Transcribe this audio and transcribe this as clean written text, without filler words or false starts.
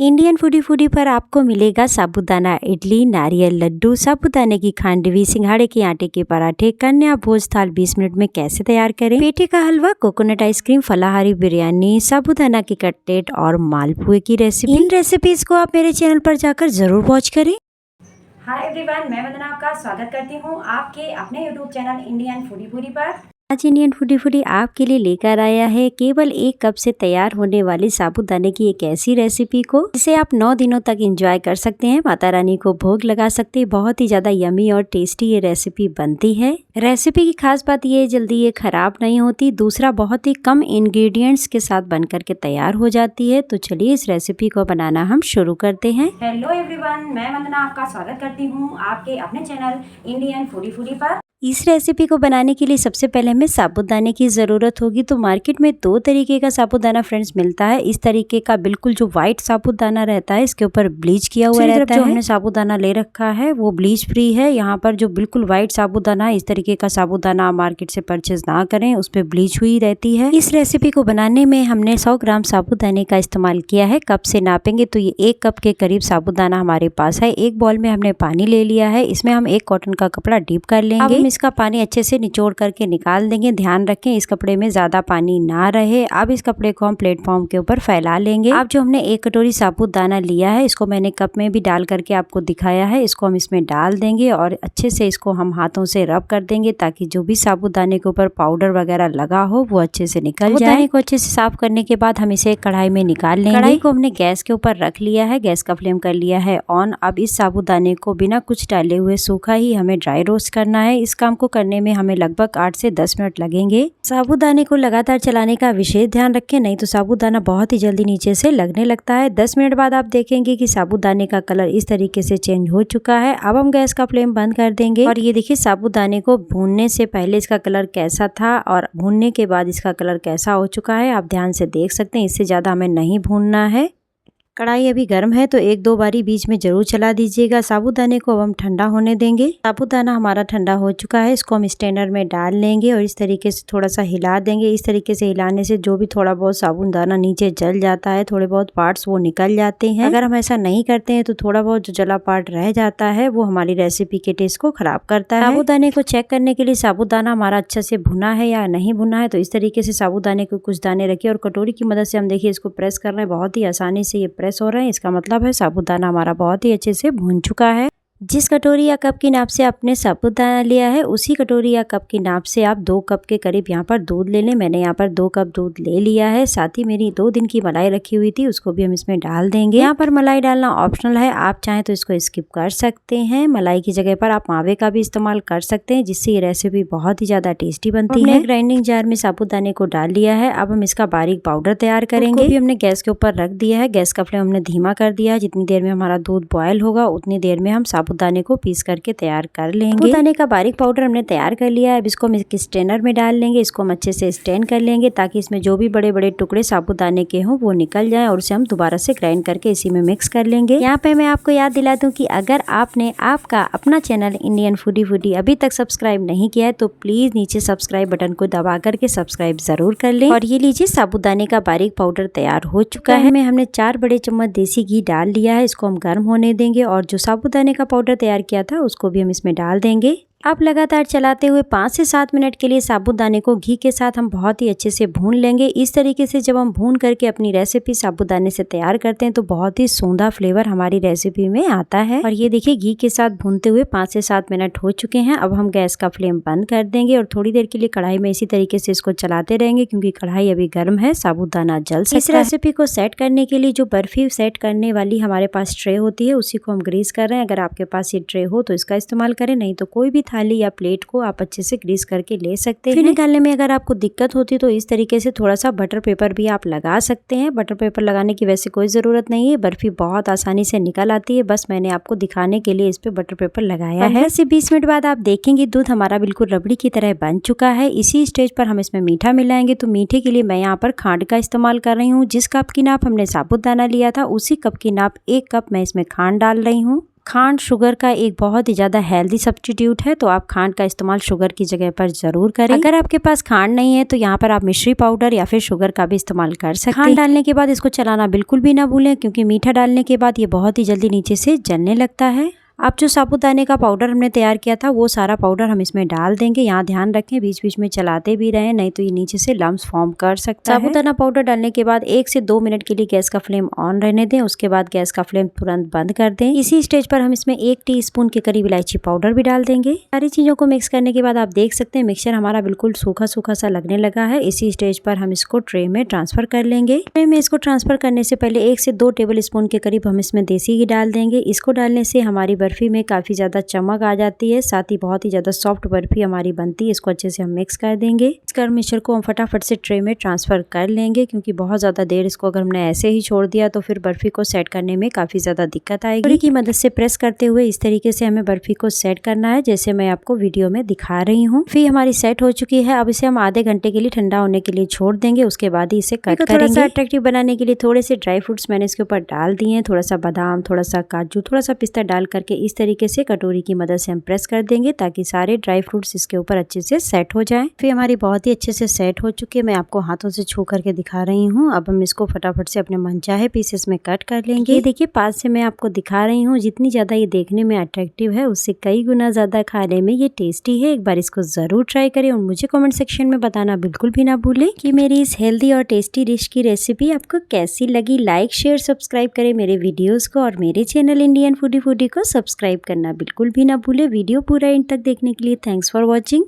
Indian foodie पर आपको मिलेगा साबूदाना इडली, नारियल लड्डू, साबूदाने की खांडवी, सिंघाड़े के आटे के पराठे, कन्या भोज थाल 20 मिनट में कैसे तैयार करें, पेठे का हलवा, कोकोनट आइसक्रीम, फलाहारी बिरयानी, साबूदाना के कटलेट और मालपुए की रेसिपी। इन रेसिपीज को आप मेरे चैनल पर जाकर जरूर वॉच करें। हाय एवरीवन, मैं वंदना आपका स्वागत करती हूँ आपके अपने यूट्यूब चैनल इंडियन फूडी पर। आज इंडियन फूडी आपके लिए लेकर आया है केवल 1 कप से तैयार होने वाली साबूदाने की एक ऐसी रेसिपी को जिसे आप 9 दिनों तक एंजॉय कर सकते हैं, माता रानी को भोग लगा सकते हैं। बहुत ही ज्यादा यमी और टेस्टी ये रेसिपी बनती है। रेसिपी की खास बात ये जल्दी ये खराब नहीं होती, दूसरा बहुत ही कम इंग्रेडिएंट्स के साथ बनकर के तैयार हो जाती है। तो चलिए इस रेसिपी को बनाना हम शुरू करते हैं। हेलो एवरीवन, मैं वंदना आपका स्वागत करती हूँ आपके अपने चैनल इंडियन फूडी पर। इस रेसिपी को बनाने के लिए सबसे पहले हमें साबूदाने की ज़रूरत होगी। तो मार्केट में 2 तरीके का साबूदाना फ्रेंड्स मिलता है। इस तरीके का बिल्कुल जो व्हाइट साबूदाना रहता है, इसके ऊपर ब्लीच किया हुआ रहता है। जो हमने साबूदाना ले रखा है वो ब्लीच फ्री है। यहाँ पर जो बिल्कुल व्हाइट साबूदाना है, इस तरीके का साबूदाना मार्केट से परचेज ना करें, उस पर ब्लीच हुई रहती है। इस रेसिपी को बनाने में हमने 100 ग्राम साबूदाने का इस्तेमाल किया है। कप से नापेंगे तो ये 1 कप के करीब साबूदाना हमारे पास है। एक बॉल में हमने पानी ले लिया है, इसमें हम एक कॉटन का कपड़ा डीप कर लेंगे। इसका पानी अच्छे से निचोड़ करके निकाल देंगे। ध्यान रखें इस कपड़े में ज्यादा पानी ना रहे। अब इस कपड़े को हम प्लेटफॉर्म के ऊपर फैला लेंगे। अब जो हमने 1 कटोरी साबूदाना लिया है, इसको मैंने कप में भी डाल करके आपको दिखाया है। इसको हम इसमें डाल देंगे और अच्छे से इसको हम हाथों से रब कर देंगे ताकि जो भी साबूदाने के ऊपर पाउडर वगैरह लगा हो वो अच्छे से निकल जाए। साबूदाने को अच्छे से साफ करने के बाद हम इसे कढ़ाई में निकाल लेंगे। कढ़ाई को हमने गैस के ऊपर रख लिया है, गैस का फ्लेम कर लिया है ऑन। अब इस साबूदाने को बिना कुछ डाले हुए सूखा ही हमें ड्राई रोस्ट करना है। इस काम को करने में हमें लगभग 8 से 10 मिनट लगेंगे। साबूदाने को लगातार चलाने का विशेष ध्यान रखें, नहीं तो साबूदाना बहुत ही जल्दी नीचे से लगने लगता है। 10 मिनट बाद आप देखेंगे कि साबूदाने का कलर इस तरीके से चेंज हो चुका है। अब हम गैस का फ्लेम बंद कर देंगे और ये देखिए साबूदाने को भूनने से पहले इसका कलर कैसा था और भूनने के बाद इसका कलर कैसा हो चुका है, आप ध्यान से देख सकते हैं। इससे ज्यादा हमें नहीं भूनना है। कढ़ाई अभी गर्म है तो 1-2 बारी बीच में जरूर चला दीजिएगा। साबूदाने को अब हम ठंडा होने देंगे। साबूदाना हमारा ठंडा हो चुका है, इसको हम स्ट्रेनर में डाल लेंगे और इस तरीके से थोड़ा सा हिला देंगे। इस तरीके से हिलाने से जो भी थोड़ा बहुत साबूदाना नीचे जल जाता है, थोड़े बहुत पार्ट्स वो निकल जाते हैं। अगर हम ऐसा नहीं करते हैं तो थोड़ा बहुत जो जला पार्ट रह जाता है वो हमारी रेसिपी के टेस्ट को खराब करता है। साबूदाने को चेक करने के लिए साबूदाना हमारा अच्छा से भुना है या नहीं भुना है, तो इस तरीके से साबूदाने को कुछ दाने रखिए और कटोरी की मदद से हम देखिए इसको प्रेस कर रहे हैं। बहुत ही आसानी से ये प्रेस हो रहे हैं, इसका मतलब है साबूदाना हमारा बहुत ही अच्छे से भून चुका है। जिस कटोरी या कप की नाप से आपने साबूदाना लिया है, उसी कटोरी या कप की नाप से आप 2 कप के करीब यहाँ पर दूध ले लें। मैंने यहाँ पर 2 कप दूध ले लिया है। साथ ही मेरी 2 दिन की मलाई रखी हुई थी, उसको भी हम इसमें डाल देंगे। यहाँ पर मलाई डालना ऑप्शनल है, आप चाहें तो इसको स्किप कर सकते हैं। मलाई की जगह पर आप मावे का भी इस्तेमाल कर सकते हैं, जिससे ये रेसिपी बहुत ही ज्यादा टेस्टी बनती है। ग्राइंडिंग जार में साबूदाने को डाल लिया है। अब हम इसका बारीक पाउडर तैयार करेंगे। भी हमने गैस के ऊपर रख दिया है, गैस का फ्लेम हमने धीमा कर दिया है। जितनी देर में हमारा दूध बॉयल होगा उतनी देर में हम साबूदाने को पीस करके तैयार कर लेंगे। साबूदाने का बारीक पाउडर हमने तैयार कर लिया है। अब इसको हम एक स्ट्रेनर में डाल लेंगे। इसको हम अच्छे से स्ट्रेन कर लेंगे ताकि इसमें जो भी बड़े बड़े टुकड़े साबूदाने के हों वो निकल जाएं और उसे हम दोबारा से ग्राइंड करके इसी में मिक्स कर लेंगे। यहाँ पे मैं आपको याद दिला दूं कि अगर आपने आपका अपना चैनल इंडियन फूडी अभी तक सब्सक्राइब नहीं किया है तो प्लीज नीचे सब्सक्राइब बटन को दबा करके सब्सक्राइब जरूर कर लें। और ये लीजिए साबूदाने का बारीक पाउडर तैयार हो चुका है। हमने 4 बड़े चम्मच देसी घी डाल लिया है। इसको हम गर्म होने देंगे और जो साबूदाने का पाउडर तैयार किया था उसको भी हम इसमें डाल देंगे। अब लगातार चलाते हुए 5 से 7 मिनट के लिए साबूदाने को घी के साथ हम बहुत ही अच्छे से भून लेंगे। इस तरीके से जब हम भून करके अपनी रेसिपी साबूदाने से तैयार करते हैं तो बहुत ही सूंधा फ्लेवर हमारी रेसिपी में आता है। और ये देखिए घी के साथ भूनते हुए 5 से 7 मिनट हो चुके हैं। अब हम गैस का फ्लेम बंद कर देंगे और थोड़ी देर के लिए कढ़ाई में इसी तरीके से इसको चलाते रहेंगे, क्योंकि कढ़ाई अभी गर्म है, साबूदाना जल सकता है। इस रेसिपी को सेट करने के लिए जो बर्फी सेट करने वाली हमारे पास ट्रे होती है उसी को हम ग्रीस कर रहे हैं। अगर आपके पास ये ट्रे हो तो इसका इस्तेमाल करें, नहीं तो कोई भी थाली या प्लेट को आप अच्छे से ग्रीस करके ले सकते हैं। फिर निकालने में अगर आपको दिक्कत होती है तो इस तरीके से थोड़ा सा बटर पेपर भी आप लगा सकते हैं। बटर पेपर लगाने की वैसे कोई ज़रूरत नहीं है, बर्फी बहुत आसानी से निकल आती है। बस मैंने आपको दिखाने के लिए इस पे बटर पेपर लगाया है। 15 से 20 मिनट बाद आप देखेंगे दूध हमारा बिल्कुल रबड़ी की तरह बन चुका है। इसी स्टेज पर हम इसमें मीठा मिलाएंगे। तो मीठे के लिए मैं यहाँ पर खांड का इस्तेमाल कर रही हूँ। जिस कप की नाप हमने साबूदाना लिया था उसी कप की नाप 1 कप मैं इसमें खांड डाल रही हूँ। खांड शुगर का एक बहुत ही ज़्यादा हेल्दी सब्स्टिट्यूट है, तो आप खांड का इस्तेमाल शुगर की जगह पर ज़रूर करें। अगर आपके पास खांड नहीं है तो यहाँ पर आप मिश्री पाउडर या फिर शुगर का भी इस्तेमाल कर सकते हैं। खांड डालने के बाद इसको चलाना बिल्कुल भी ना भूलें, क्योंकि मीठा डालने के बाद ये बहुत ही जल्दी नीचे से जलने लगता है। अब जो साबूदाने का पाउडर हमने तैयार किया था वो सारा पाउडर हम इसमें डाल देंगे। यहाँ ध्यान रखें बीच बीच में चलाते भी रहें, नहीं तो ये नीचे से लम्स फॉर्म कर सकता है। साबूदाना पाउडर डालने के बाद 1 से 2 मिनट के लिए गैस का फ्लेम ऑन रहने दें, उसके बाद गैस का फ्लेम तुरंत बंद कर दें। इसी स्टेज पर हम इसमें 1 टीस्पून के करीब इलायची पाउडर भी डाल देंगे। सारी चीज़ों को मिक्स करने के बाद आप देख सकते हैं मिक्सचर हमारा बिल्कुल सूखा सूखा सा लगने लगा है। इसी स्टेज पर हम इसको ट्रे में ट्रांसफर कर लेंगे। ट्रे में इसको ट्रांसफर करने से पहले 1 से 2 टेबल स्पून के करीब हम इसमें देसी घी डाल देंगे। इसको डालने से हमारी बर्फी में काफ़ी ज़्यादा चमक आ जाती है, साथ ही बहुत ही ज़्यादा सॉफ्ट बर्फी हमारी बनती है। इसको अच्छे से हम मिक्स कर देंगे। इस मिक्सचर को हम फटाफट से ट्रे में ट्रांसफ़र कर लेंगे, क्योंकि बहुत ज़्यादा देर इसको अगर हमने ऐसे ही छोड़ दिया तो फिर बर्फी को सेट करने में काफ़ी ज़्यादा दिक्कत आएगी। छुरी की मदद से प्रेस करते हुए इस तरीके से हमें बर्फी को सेट करना है, जैसे मैं आपको वीडियो में दिखा रही हूँ। फिर हमारी सेट हो चुकी है। अब इसे हम आधे घंटे के लिए ठंडा होने के लिए छोड़ देंगे, उसके बाद ही इसे कट करेंगे। थोड़ा सा अट्रैक्टिव बनाने के लिए थोड़े से ड्राई फ्रूट्स मैंने इसके ऊपर डाल दिए हैं। थोड़ा सा बादाम, थोड़ा सा काजू, थोड़ा सा पिस्ता डाल करके इस तरीके से कटोरी की मदद से हम प्रेस कर देंगे, ताकि सारे ड्राई फ्रूट्स इसके ऊपर अच्छे से सेट हो जाएं। फिर हमारी बहुत ही अच्छे से सेट हो चुकी है। मैं आपको हाथों से छू करके दिखा रही हूँ। अब हम इसको फटाफट से अपने मनचाहे पीसेस में कट कर लेंगे। ये देखिए पास से मैं आपको दिखा रही हूँ। जितनी ज़्यादा ये देखने में अट्रैक्टिव है उससे कई गुना ज़्यादा खाने में ये टेस्टी है। एक बार इसको ज़रूर ट्राई करें और मुझे कमेंट सेक्शन में बताना बिल्कुल भी ना भूलें कि मेरी इस हेल्दी और टेस्टी डिश की रेसिपी आपको कैसी लगी। लाइक, शेयर, सब्सक्राइब करें मेरे वीडियोज़ को और मेरे चैनल इंडियन फूडी को सब्सक्राइब करना बिल्कुल भी ना भूलें। वीडियो पूरा एंड तक देखने के लिए थैंक्स फॉर वॉचिंग।